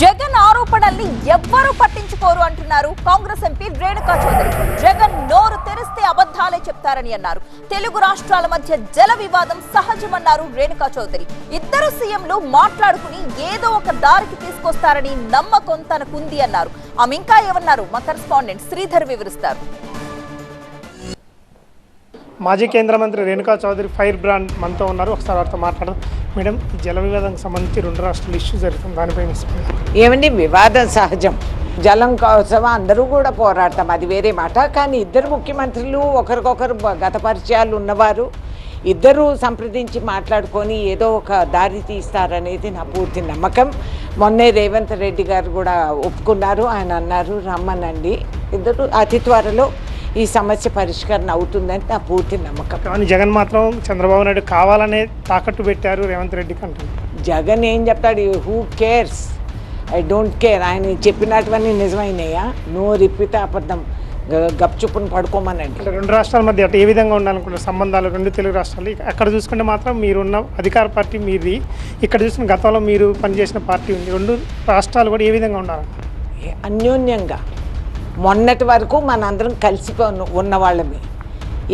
జగన్ ఆరోపణల్ని ఎవ్వరూ పట్టించుకోరు అంటున్నారు కాంగ్రెస్ ఎంపీ రేణుకా చౌదరి. జగన్ నోరు తెరిస్తే అబద్ధాలే చెప్తారని అన్నారు. తెలుగు రాష్ట్రాల మధ్య జల వివాదం సహజమన్నారు రేణుకా చౌదరి. ఇద్దరు సీఎంలు మాట్లాడుకుని ఏదో ఒక దారికి తీసుకొస్తారని నమ్మకం తనకుంది అన్నారు. ఆమె ఇంకా ఏమన్నారు మా కరెస్పాండెంట్ శ్రీధర్ వివరిస్తారు. మాజీ కేంద్ర మంత్రి రేణుకా చౌదరి ఫైర్ బ్రాండ్ మనతో ఉన్నారు. ఒకసారి వారితో మాట్లాడదాం. మేడం, ఈ జల వివాదానికి సంబంధించి రెండు రాష్ట్రాలు ఇష్యూ జరుగుతుంది, దానిపై ఏమండి, వివాదం సహజం. జలం కోసం అందరూ కూడా పోరాడతాం, అది వేరే మాట. కానీ ఇద్దరు ముఖ్యమంత్రులు ఒకరికొకరు గత పరిచయాలు ఉన్నవారు, ఇద్దరూ సంప్రదించి మాట్లాడుకొని ఏదో ఒక దారి తీస్తారనేది నా పూర్తి నమ్మకం. మొన్నే రేవంత్ రెడ్డి గారు కూడా ఒప్పుకున్నారు. ఆయన అన్నారు రమ్మనండి, ఇద్దరు అతి త్వరలో ఈ సమస్య పరిష్కరణ అవుతుందని నా పూర్తి నమ్మకం. కానీ జగన్ మాత్రం చంద్రబాబు నాయుడు కావాలనే తాకట్టు పెట్టారు రేవంత్ రెడ్డికి అంటారు. జగన్ ఏం చెప్తాడు? Who cares? I don't care. ఆయన చెప్పినటువన్నీ నిజమైనయా? నోరిప్పితే అబద్ధం, గప్చుప్పును పడుకోమనండి. రెండు రాష్ట్రాల మధ్య అటు ఏ విధంగా ఉండాలనుకుంటారు సంబంధాలు? రెండు తెలుగు రాష్ట్రాలు అక్కడ చూసుకుంటే మాత్రం మీరున్న అధికార పార్టీ మీది, ఇక్కడ చూసుకున్న గతంలో మీరు పనిచేసిన పార్టీ ఉంది. రెండు రాష్ట్రాలు కూడా ఏ విధంగా ఉండాలి? అన్యోన్యంగా. మొన్నటి వరకు మనందరం కలిసి ఉన్నవాళ్ళమే.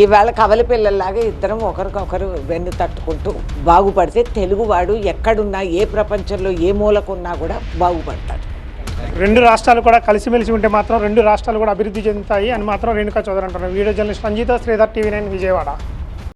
ఈవేళ కవలి పిల్లల్లాగా ఇద్దరం ఒకరికొకరు వెన్ను తట్టుకుంటూ బాగుపడితే తెలుగువాడు ఎక్కడున్నా, ఏ ప్రపంచంలో ఏ మూలకున్నా కూడా బాగుపడతాడు. రెండు రాష్ట్రాలు కూడా కలిసిమెలిసి ఉంటే మాత్రం రెండు రాష్ట్రాలు కూడా అభివృద్ధి చెందుతాయి అని మాత్రం రేణుకా చౌదరి అంటున్నారు. వీడియో జర్నలిస్ట్ రంజిత, శ్రీధర్, TV9 విజయవాడ.